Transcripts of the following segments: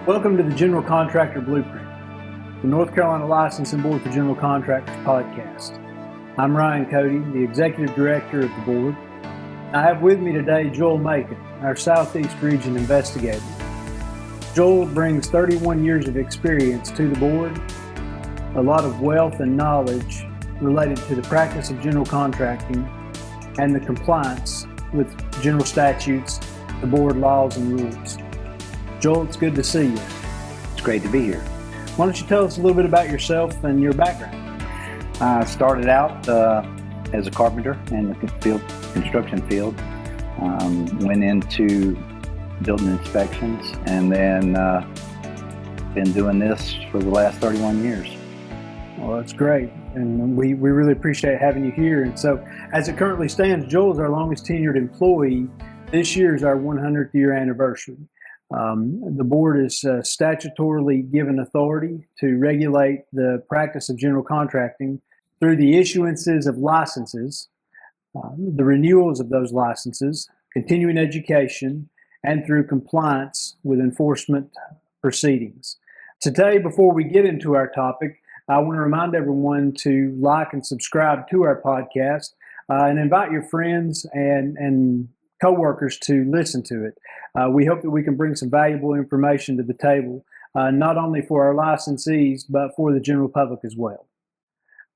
Welcome to the General Contractor Blueprint, the North Carolina Licensing Board for General Contractors podcast. I'm Ryan Cody, the Executive Director of the board. I have with me today Joel Macon, our Southeast Region Investigator. Joel brings 31 years of experience to the board, a lot of wealth and knowledge related to the practice of general contracting and the compliance with general statutes, the board laws and rules. Joel, it's good to see you. It's great to be here. Why don't you tell us a little bit about yourself and your background? I started out as a carpenter in the construction field. Went into building inspections, and then been doing this for the last 31 years. Well, that's great, and we really appreciate having you here. And so, as it currently stands, Joel is our longest tenured employee. This year is our 100th year anniversary. The board is statutorily given authority to regulate the practice of general contracting through the issuances of licenses, the renewals of those licenses, continuing education, and through compliance with enforcement proceedings. Today, before we get into our topic, I want to remind everyone to like and subscribe to our podcast and invite your friends and co-workers to listen to it. We hope that we can bring some valuable information to the table, not only for our licensees, but for the general public as well.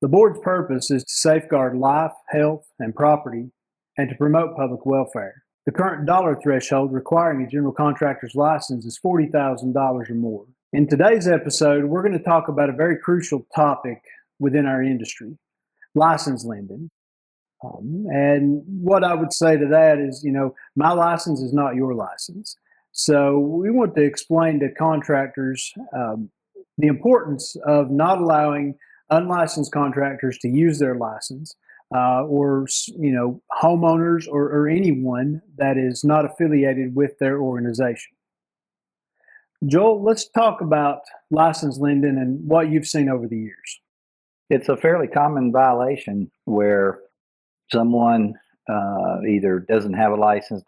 The board's purpose is to safeguard life, health, and property, and to promote public welfare. The current dollar threshold requiring a general contractor's license is $40,000 or more. In today's episode, we're going to talk about a very crucial topic within our industry, license lending. And what I would say to that is, my license is not your license. So we want to explain to contractors the importance of not allowing unlicensed contractors to use their license, or homeowners or anyone that is not affiliated with their organization. Joel, let's talk about license lending and what you've seen over the years. It's a fairly common violation where someone either doesn't have a license,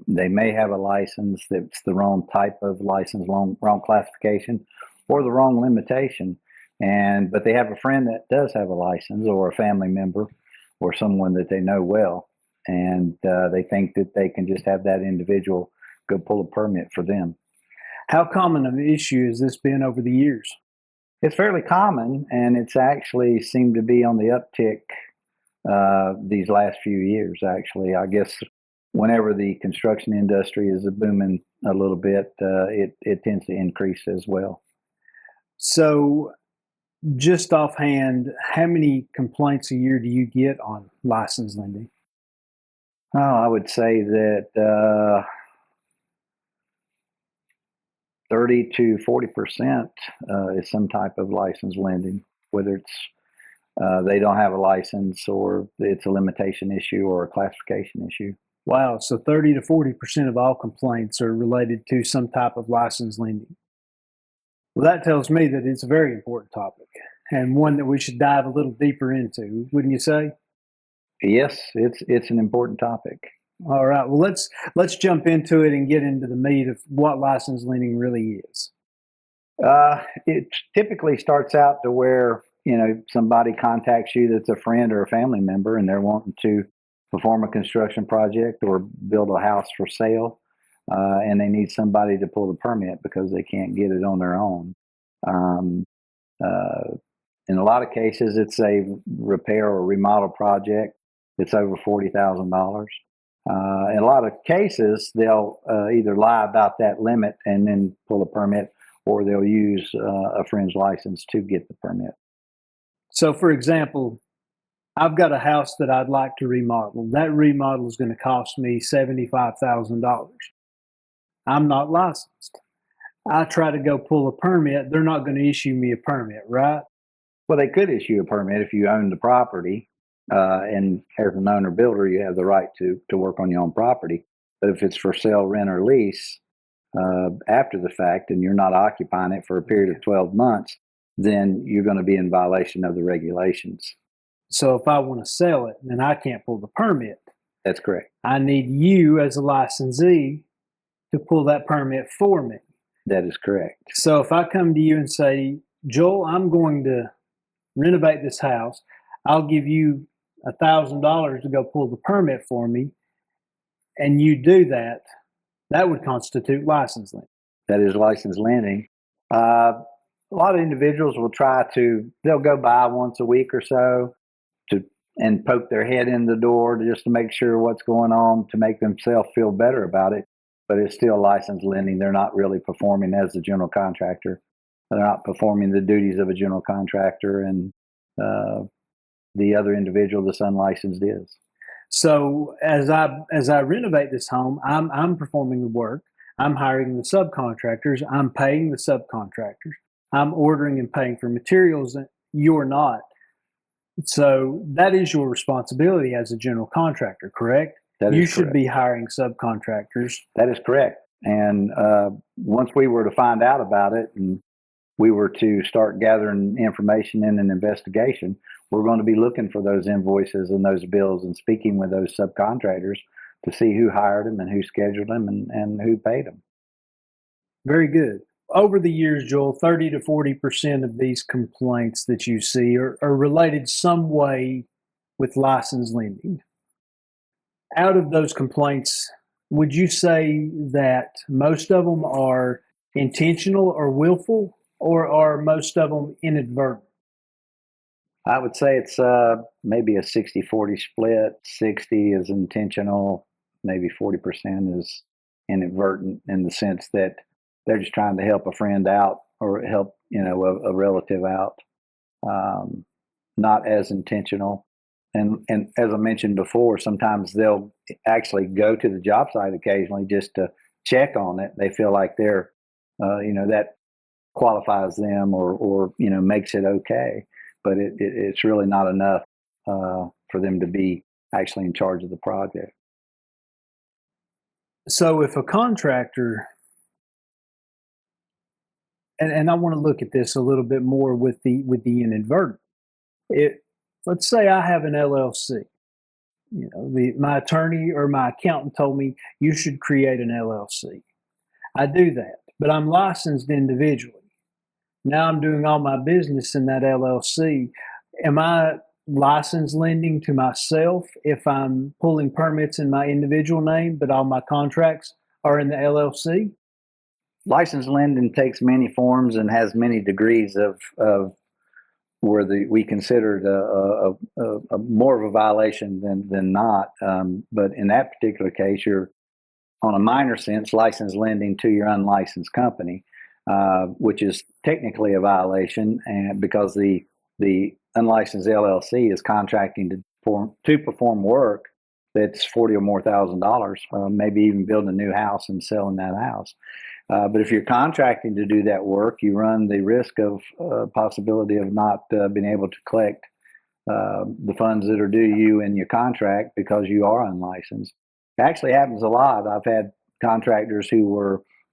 they may have a license that's the wrong type of license, wrong classification, or the wrong limitation. But they have a friend that does have a license, or a family member, or someone that they know well, and they think that they can just have that individual go pull a permit for them. How common of an issue has this been over the years? It's fairly common, and it's actually seemed to be on the uptick these last few years, actually. I guess whenever the construction industry is booming a little bit, it tends to increase as well. So, just offhand, how many complaints a year do you get on license lending? Oh, I would say that 30 to 40% is some type of license lending, whether it's they don't have a license, or it's a limitation issue, or a classification issue. Wow, so 30 to 40% of all complaints are related to some type of license lending. Well, that tells me that it's a very important topic, and one that we should dive a little deeper into, wouldn't you say? Yes, it's an important topic. All right, well, let's jump into it and get into the meat of what license lending really is. It typically starts out to where somebody contacts you that's a friend or a family member, and they're wanting to perform a construction project or build a house for sale, and they need somebody to pull the permit because they can't get it on their own. In a lot of cases, it's a repair or remodel project that's over $40,000. In a lot of cases, they'll either lie about that limit and then pull a permit, or they'll use a friend's license to get the permit. So, for example, I've got a house that I'd like to remodel. That remodel is going to cost me $75,000. I'm not licensed. I try to go pull a permit. They're not going to issue me a permit, right? Well, they could issue a permit if you own the property. And as an owner builder, you have the right to work on your own property. But if it's for sale, rent, or lease after the fact, and you're not occupying it for a period of 12 months, then you're going to be in violation of the regulations. So if I want to sell it, then I can't pull the permit. That's correct. I need you as a licensee to pull that permit for me. That is correct. So if I come to you and say, Joel, I'm going to renovate this house, I'll give you $1,000 to go pull the permit for me, and you do that, that would constitute license lending. That is licensed lending. A lot of individuals will they'll go by once a week or so and poke their head in the door just to make sure what's going on, to make themselves feel better about it. But it's still licensed lending. They're not really performing as a general contractor. They're not performing the duties of a general contractor, and the other individual that's unlicensed is. So as I renovate this home, I'm performing the work. I'm hiring the subcontractors. I'm paying the subcontractors. I'm ordering and paying for materials. You're not. So that is your responsibility as a general contractor, correct? You should be hiring subcontractors. That is correct. And once we were to find out about it and we were to start gathering information in an investigation, we're going to be looking for those invoices and those bills and speaking with those subcontractors to see who hired them and who scheduled them and who paid them. Very good. Over the years, Joel, 30 to 40% of these complaints that you see are related some way with license lending. Out of those complaints, would you say that most of them are intentional or willful, or are most of them inadvertent? I would say it's maybe a 60-40 split. 60 is intentional, maybe 40% is inadvertent, in the sense that they're just trying to help a friend out or help, a relative out. Not as intentional. And as I mentioned before, sometimes they'll actually go to the job site occasionally just to check on it. They feel like they're, that qualifies them or makes it okay. But it's really not enough for them to be actually in charge of the project. So if a contractor, and I want to look at this a little bit more with the inadvertent. Let's say I have an LLC. My attorney or my accountant told me you should create an LLC. I do that, but I'm licensed individually. Now I'm doing all my business in that LLC. Am I license lending to myself if I'm pulling permits in my individual name, but all my contracts are in the LLC? License lending takes many forms and has many degrees of where we consider it a more of a violation than not. But in that particular case, you're on a minor sense license lending to your unlicensed company, which is technically a violation, and because the unlicensed LLC is contracting to perform work that's $40,000 or more, maybe even building a new house and selling that house. But if you're contracting to do that work, you run the risk of possibility of not being able to collect the funds that are due you in your contract because you are unlicensed. It actually happens a lot. I've had contractors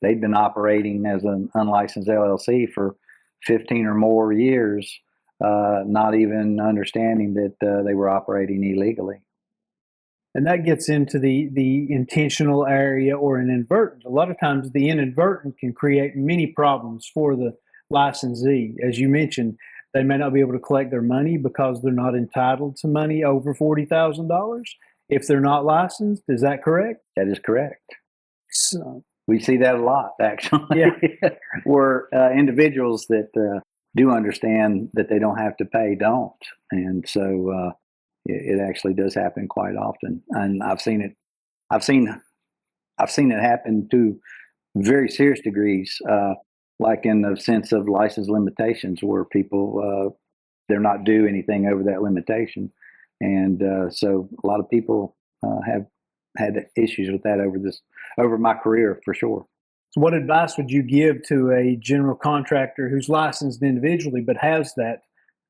they'd been operating as an unlicensed LLC for 15 or more years, not even understanding that they were operating illegally. And that gets into the intentional area or an inadvertent. A lot of times the inadvertent can create many problems for the licensee. As you mentioned, they may not be able to collect their money because they're not entitled to money over $40,000 if they're not licensed. Is that correct? That is correct. So, we see that a lot, actually. Yeah. Where individuals that do understand that they don't have to pay don't. And so it actually does happen quite often, and I've seen it happen to very serious degrees, like in the sense of license limitations, where people they're not due anything over that limitation, and so a lot of people have had issues with that over my career, for sure. So what advice would you give to a general contractor who's licensed individually but has that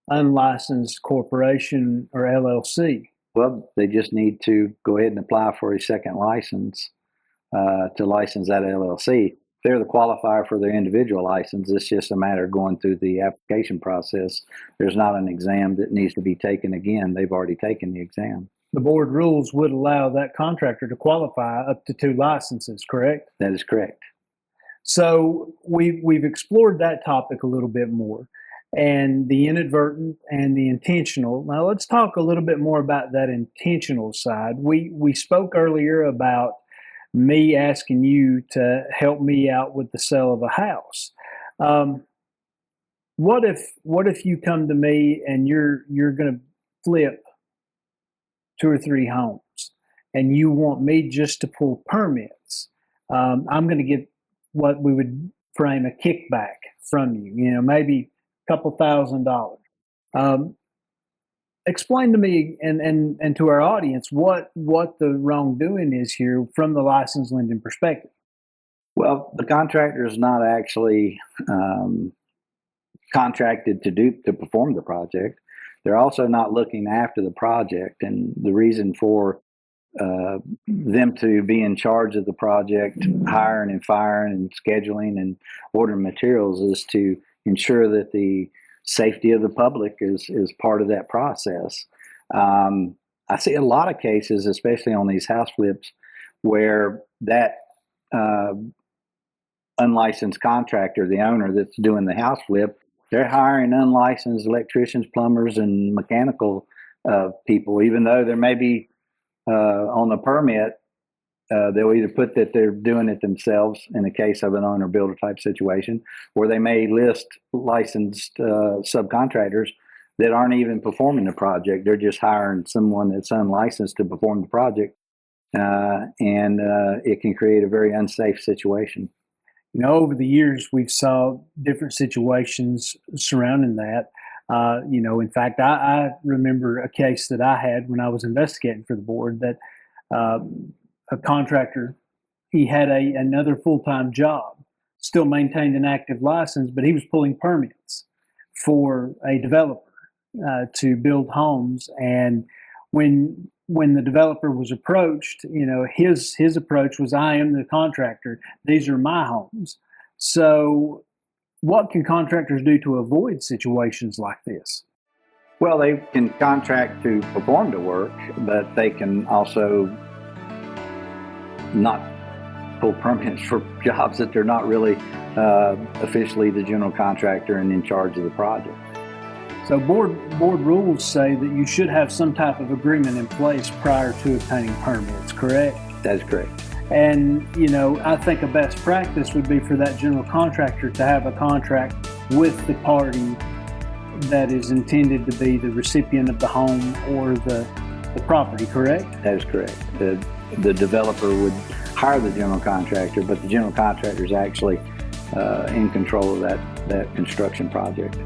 unlicensed corporation or LLC? Well, they just need to go ahead and apply for a second license to license that LLC. If they're the qualifier for their individual license, it's just a matter of going through the application process. There's not an exam that needs to be taken again. They've already taken the exam. The board rules would allow that contractor to qualify up to 2 licenses, correct? That is correct. So we've explored that topic a little bit more, and the inadvertent and the intentional. Now let's talk a little bit more about that intentional side. We spoke earlier about me asking you to help me out with the sale of a house. Um, what if you come to me and you're going to flip two or three homes, and you want me just to pull permits? I'm going to get what we would frame a kickback from you. Maybe a couple $1,000s. Um, Explain to me and to our audience what the wrongdoing is here from the licensed lending perspective. Well, the contractor is not actually contracted to perform the project. They're also not looking after the project, and the reason for them to be in charge of the project, hiring and firing and scheduling and ordering materials, is to ensure that the safety of the public is part of that process. I see a lot of cases, especially on these house flips, where that unlicensed contractor, the owner that's doing the house flip, they're hiring unlicensed electricians, plumbers, and mechanical people, even though there may be on the permit, they'll either put that they're doing it themselves in the case of an owner builder type situation, or they may list licensed subcontractors that aren't even performing the project. They're just hiring someone that's unlicensed to perform the project, and it can create a very unsafe situation. Over the years, we've saw different situations surrounding that. In fact, I remember a case that I had when I was investigating for the board that a contractor, he had another full-time job, still maintained an active license, but he was pulling permits for a developer to build homes. And when the developer was approached, his approach was, I am the contractor. These are my homes. So what can contractors do to avoid situations like this? Well, they can contract to perform the work, but they can also not pull permits for jobs that they're not really officially the general contractor and in charge of the project. So board rules say that you should have some type of agreement in place prior to obtaining permits, correct? That's correct. And, I think a best practice would be for that general contractor to have a contract with the party that is intended to be the recipient of the home or the property, correct? That is correct. The developer would hire the general contractor, but the general contractor is actually in control of that construction project.